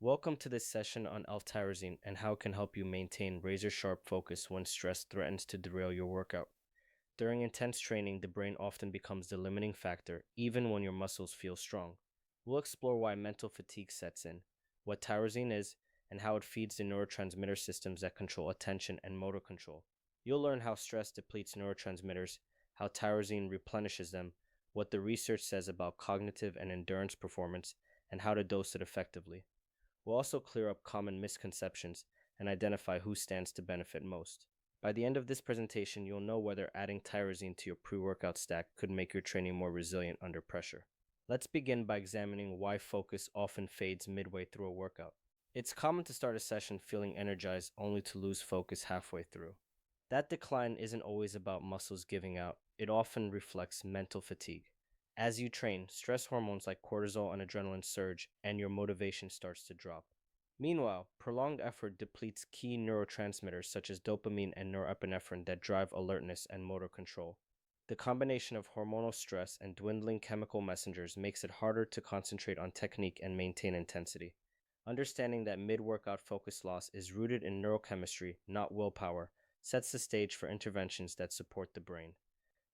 Welcome to this session on L-Tyrosine and how it can help you maintain razor-sharp focus when stress threatens to derail your workout. During intense training, the brain often becomes the limiting factor, even when your muscles feel strong. We'll explore why mental fatigue sets in, what tyrosine is, and how it feeds the neurotransmitter systems that control attention and motor control. You'll learn how stress depletes neurotransmitters, how tyrosine replenishes them, what the research says about cognitive and endurance performance, and how to dose it effectively. We'll also clear up common misconceptions and identify who stands to benefit most. By the end of this presentation, you'll know whether adding tyrosine to your pre-workout stack could make your training more resilient under pressure. Let's begin by examining why focus often fades midway through a workout. It's common to start a session feeling energized only to lose focus halfway through. That decline isn't always about muscles giving out, it often reflects mental fatigue. As you train, stress hormones like cortisol and adrenaline surge, and your motivation starts to drop. Meanwhile, prolonged effort depletes key neurotransmitters such as dopamine and norepinephrine that drive alertness and motor control. The combination of hormonal stress and dwindling chemical messengers makes it harder to concentrate on technique and maintain intensity. Understanding that mid-workout focus loss is rooted in neurochemistry, not willpower, sets the stage for interventions that support the brain.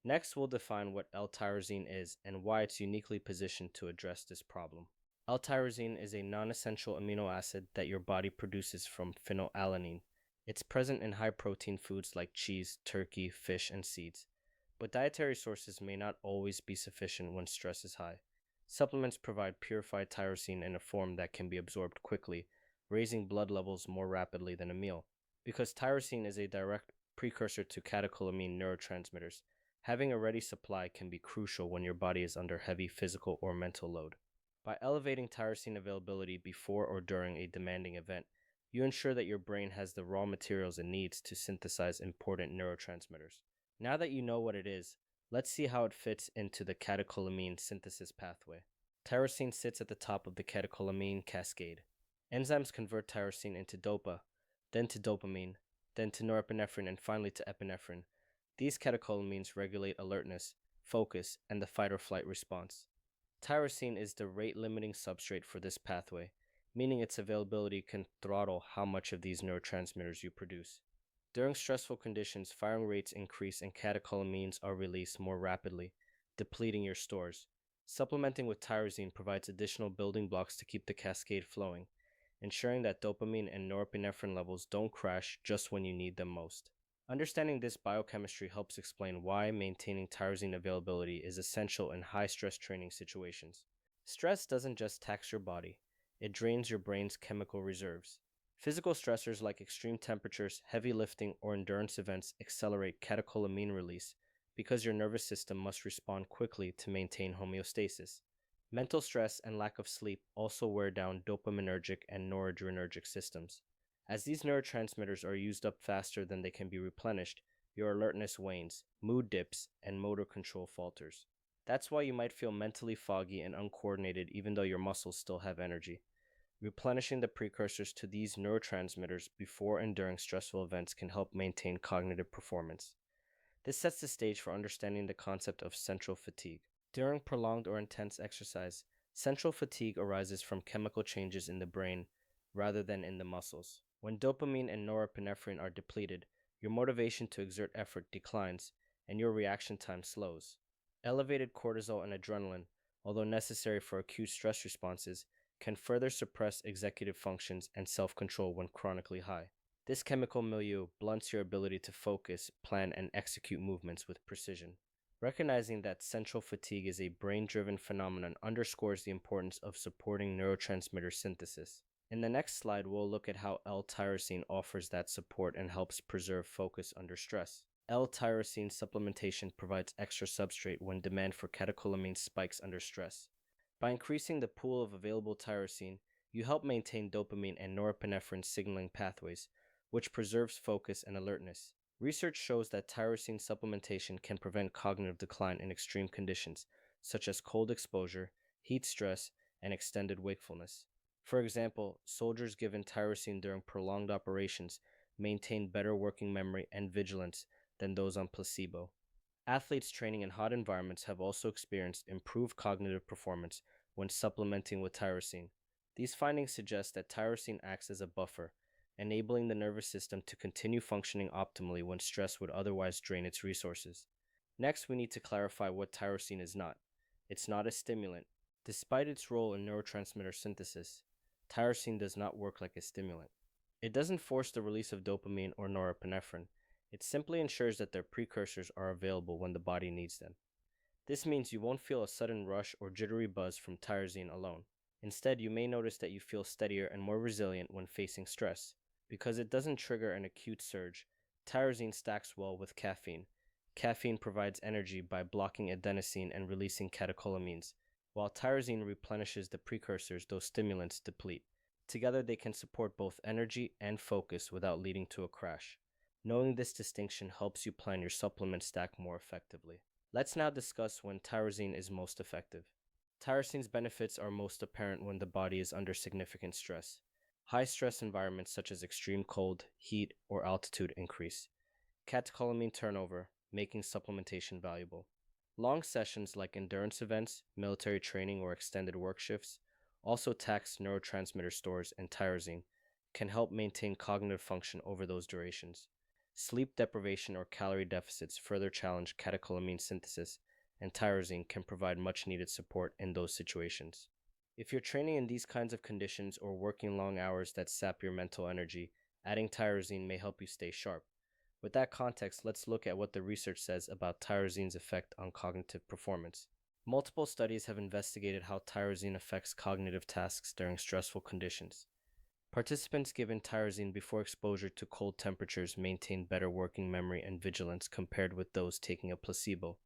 Next, we'll define what L-tyrosine is and why it's uniquely positioned to address this problem. L-tyrosine is a non-essential amino acid that your body produces from phenylalanine. It's present in high-protein foods like cheese, turkey, fish, and seeds. But dietary sources may not always be sufficient when stress is high. Supplements provide purified tyrosine in a form that can be absorbed quickly, raising blood levels more rapidly than a meal. Because tyrosine is a direct precursor to catecholamine neurotransmitters, having a ready supply can be crucial when your body is under heavy physical or mental load. By elevating tyrosine availability before or during a demanding event, you ensure that your brain has the raw materials it needs to synthesize important neurotransmitters. Now that you know what it is, let's see how it fits into the catecholamine synthesis pathway. Tyrosine sits at the top of the catecholamine cascade. Enzymes convert tyrosine into dopa, then to dopamine, then to norepinephrine, and finally to epinephrine. These catecholamines regulate alertness, focus, and the fight or flight response. Tyrosine is the rate-limiting substrate for this pathway, meaning its availability can throttle how much of these neurotransmitters you produce. During stressful conditions, firing rates increase and catecholamines are released more rapidly, depleting your stores. Supplementing with tyrosine provides additional building blocks to keep the cascade flowing, ensuring that dopamine and norepinephrine levels don't crash just when you need them most. Understanding this biochemistry helps explain why maintaining tyrosine availability is essential in high-stress training situations. Stress doesn't just tax your body, it drains your brain's chemical reserves. Physical stressors like extreme temperatures, heavy lifting, or endurance events accelerate catecholamine release because your nervous system must respond quickly to maintain homeostasis. Mental stress and lack of sleep also wear down dopaminergic and noradrenergic systems. As these neurotransmitters are used up faster than they can be replenished, your alertness wanes, mood dips, and motor control falters. That's why you might feel mentally foggy and uncoordinated even though your muscles still have energy. Replenishing the precursors to these neurotransmitters before and during stressful events can help maintain cognitive performance. This sets the stage for understanding the concept of central fatigue. During prolonged or intense exercise, central fatigue arises from chemical changes in the brain rather than in the muscles. When dopamine and norepinephrine are depleted, your motivation to exert effort declines and your reaction time slows. Elevated cortisol and adrenaline, although necessary for acute stress responses, can further suppress executive functions and self-control when chronically high. This chemical milieu blunts your ability to focus, plan, and execute movements with precision. Recognizing that central fatigue is a brain-driven phenomenon underscores the importance of supporting neurotransmitter synthesis. In the next slide, we'll look at how L-tyrosine offers that support and helps preserve focus under stress. L-tyrosine supplementation provides extra substrate when demand for catecholamine spikes under stress. By increasing the pool of available tyrosine, you help maintain dopamine and norepinephrine signaling pathways, which preserves focus and alertness. Research shows that tyrosine supplementation can prevent cognitive decline in extreme conditions, such as cold exposure, heat stress, and extended wakefulness. For example, soldiers given tyrosine during prolonged operations maintain better working memory and vigilance than those on placebo. Athletes training in hot environments have also experienced improved cognitive performance when supplementing with tyrosine. These findings suggest that tyrosine acts as a buffer, enabling the nervous system to continue functioning optimally when stress would otherwise drain its resources. Next, we need to clarify what tyrosine is not. It's not a stimulant. Despite its role in neurotransmitter synthesis, tyrosine does not work like a stimulant. It doesn't force the release of dopamine or norepinephrine. It simply ensures that their precursors are available when the body needs them. This means you won't feel a sudden rush or jittery buzz from tyrosine alone. Instead, you may notice that you feel steadier and more resilient when facing stress. Because it doesn't trigger an acute surge, tyrosine stacks well with caffeine. Caffeine provides energy by blocking adenosine and releasing catecholamines, while tyrosine replenishes the precursors those stimulants deplete. Together, they can support both energy and focus without leading to a crash. Knowing this distinction helps you plan your supplement stack more effectively. Let's now discuss when tyrosine is most effective. Tyrosine's benefits are most apparent when the body is under significant stress. High stress environments such as extreme cold, heat, or altitude increase catecholamine turnover, making supplementation valuable. Long sessions like endurance events, military training, or extended work shifts also tax neurotransmitter stores, and tyrosine can help maintain cognitive function over those durations. Sleep deprivation or calorie deficits further challenge catecholamine synthesis, and tyrosine can provide much needed support in those situations. If you're training in these kinds of conditions or working long hours that sap your mental energy, adding tyrosine may help you stay sharp. With that context, let's look at what the research says about tyrosine's effect on cognitive performance. Multiple studies have investigated how tyrosine affects cognitive tasks during stressful conditions. Participants given tyrosine before exposure to cold temperatures maintained better working memory and vigilance compared with those taking a placebo.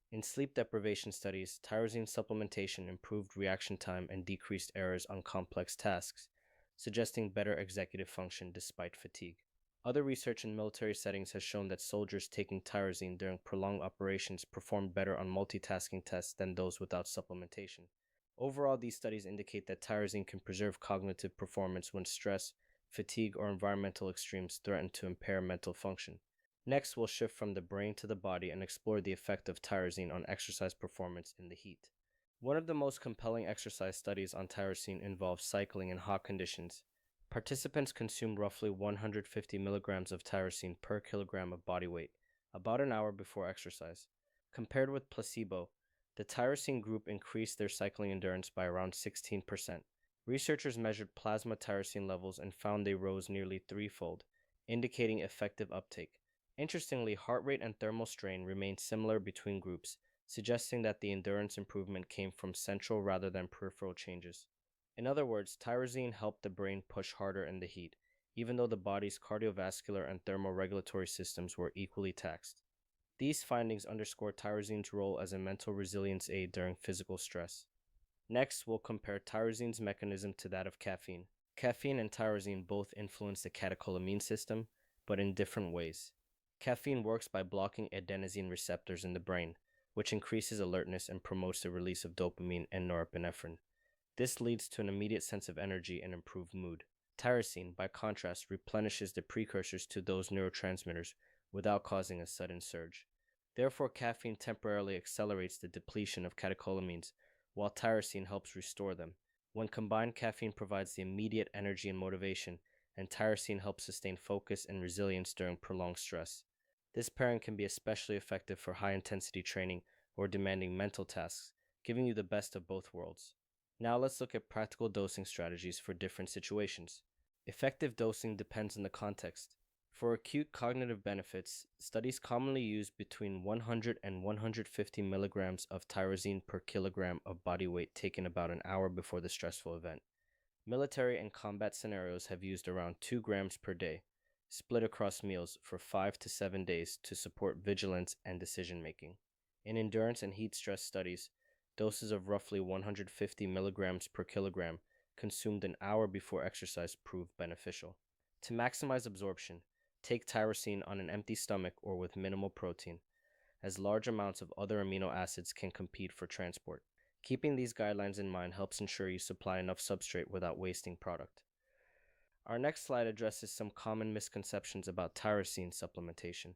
In sleep deprivation studies, tyrosine supplementation improved reaction time and decreased errors on complex tasks, suggesting better executive function despite fatigue. Other research in military settings has shown that soldiers taking tyrosine during prolonged operations performed better on multitasking tests than those without supplementation. Overall, these studies indicate that tyrosine can preserve cognitive performance when stress, fatigue, or environmental extremes threaten to impair mental function. Next, we'll shift from the brain to the body and explore the effect of tyrosine on exercise performance in the heat. One of the most compelling exercise studies on tyrosine involves cycling in hot conditions. Participants consumed roughly 150 milligrams of tyrosine per kilogram of body weight, about an hour before exercise. Compared with placebo, the tyrosine group increased their cycling endurance by around 16%. Researchers measured plasma tyrosine levels and found they rose nearly threefold, indicating effective uptake. Interestingly, heart rate and thermal strain remained similar between groups, suggesting that the endurance improvement came from central rather than peripheral changes. In other words, tyrosine helped the brain push harder in the heat, even though the body's cardiovascular and thermoregulatory systems were equally taxed. These findings underscore tyrosine's role as a mental resilience aid during physical stress. Next, we'll compare tyrosine's mechanism to that of caffeine. Caffeine and tyrosine both influence the catecholamine system, but in different ways. Caffeine works by blocking adenosine receptors in the brain, which increases alertness and promotes the release of dopamine and norepinephrine. This leads to an immediate sense of energy and improved mood. Tyrosine, by contrast, replenishes the precursors to those neurotransmitters without causing a sudden surge. Therefore, caffeine temporarily accelerates the depletion of catecholamines, while tyrosine helps restore them. When combined, caffeine provides the immediate energy and motivation, and tyrosine helps sustain focus and resilience during prolonged stress. This pairing can be especially effective for high-intensity training or demanding mental tasks, giving you the best of both worlds. Now let's look at practical dosing strategies for different situations. Effective dosing depends on the context. For acute cognitive benefits, studies commonly use between 100 and 150 milligrams of tyrosine per kilogram of body weight taken about an hour before the stressful event. Military and combat scenarios have used around 2 grams per day, split across meals for 5 to 7 days to support vigilance and decision making. In endurance and heat stress studies, doses of roughly 150 milligrams per kilogram consumed an hour before exercise proved beneficial. To maximize absorption, take tyrosine on an empty stomach or with minimal protein, as large amounts of other amino acids can compete for transport. Keeping these guidelines in mind helps ensure you supply enough substrate without wasting product. Our next slide addresses some common misconceptions about tyrosine supplementation.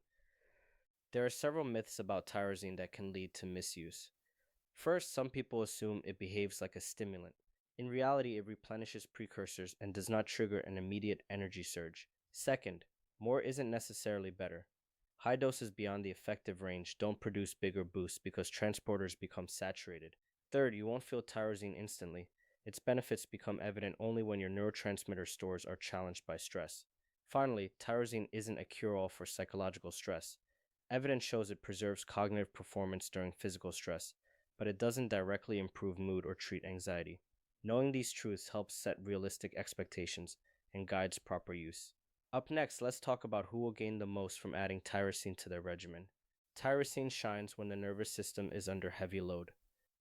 There are several myths about tyrosine that can lead to misuse. First, some people assume it behaves like a stimulant. In reality, it replenishes precursors and does not trigger an immediate energy surge. Second, more isn't necessarily better. High doses beyond the effective range don't produce bigger boosts because transporters become saturated. Third, you won't feel tyrosine instantly. Its benefits become evident only when your neurotransmitter stores are challenged by stress. Finally, tyrosine isn't a cure-all for psychological stress. Evidence shows it preserves cognitive performance during physical stress, but it doesn't directly improve mood or treat anxiety. Knowing these truths helps set realistic expectations and guides proper use. Up next, let's talk about who will gain the most from adding tyrosine to their regimen. Tyrosine shines when the nervous system is under heavy load.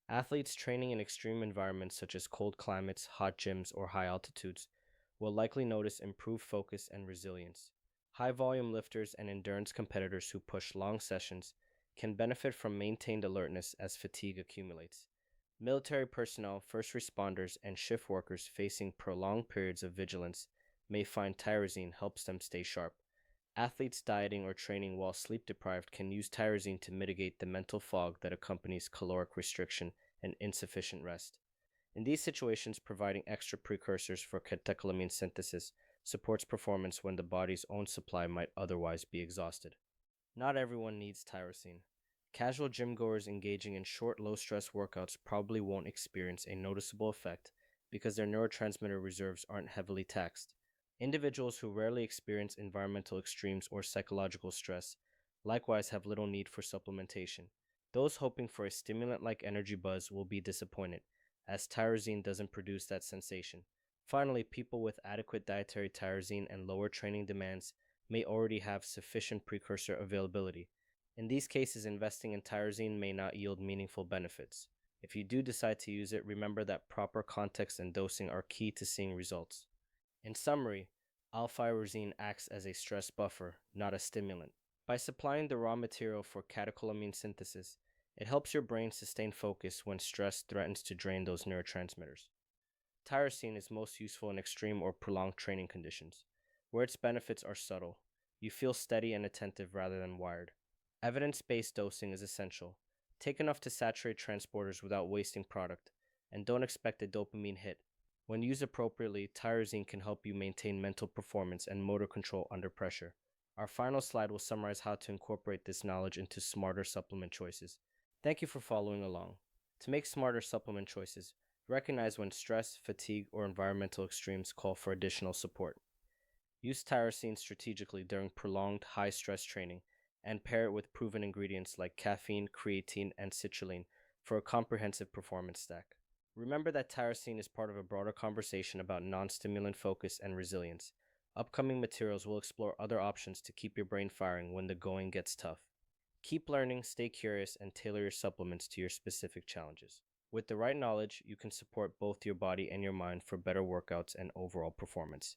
Athletes training in extreme environments such as cold climates, hot gyms, or high altitudes will likely notice improved focus and resilience. High volume lifters and endurance competitors who push long sessions can benefit from maintained alertness as fatigue accumulates. Military personnel, first responders, and shift workers facing prolonged periods of vigilance may find tyrosine helps them stay sharp. Athletes dieting or training while sleep deprived can use tyrosine to mitigate the mental fog that accompanies caloric restriction and insufficient rest. In these situations, providing extra precursors for catecholamine synthesis supports performance when the body's own supply might otherwise be exhausted. Not everyone needs tyrosine. Casual gym goers engaging in short, low stress workouts probably won't experience a noticeable effect because their neurotransmitter reserves aren't heavily taxed. Individuals who rarely experience environmental extremes or psychological stress likewise have little need for supplementation. Those hoping for a stimulant like energy buzz will be disappointed, as tyrosine doesn't produce that sensation. Finally, people with adequate dietary tyrosine and lower training demands may already have sufficient precursor availability. In these cases, investing in tyrosine may not yield meaningful benefits. If you do decide to use it, remember that proper context and dosing are key to seeing results. In summary, L-Tyrosine acts as a stress buffer, not a stimulant. By supplying the raw material for catecholamine synthesis, it helps your brain sustain focus when stress threatens to drain those neurotransmitters. Tyrosine is most useful in extreme or prolonged training conditions, where its benefits are subtle. You feel steady and attentive rather than wired. Evidence-based dosing is essential. Take enough to saturate transporters without wasting product, and don't expect a dopamine hit. When used appropriately, tyrosine can help you maintain mental performance and motor control under pressure. Our final slide will summarize how to incorporate this knowledge into smarter supplement choices. Thank you for following along. To make smarter supplement choices, recognize when stress, fatigue, or environmental extremes call for additional support. Use tyrosine strategically during prolonged high-stress training, and pair it with proven ingredients like caffeine, creatine, and citrulline for a comprehensive performance stack. Remember that tyrosine is part of a broader conversation about non-stimulant focus and resilience. Upcoming materials will explore other options to keep your brain firing when the going gets tough. Keep learning, stay curious, and tailor your supplements to your specific challenges. With the right knowledge, you can support both your body and your mind for better workouts and overall performance.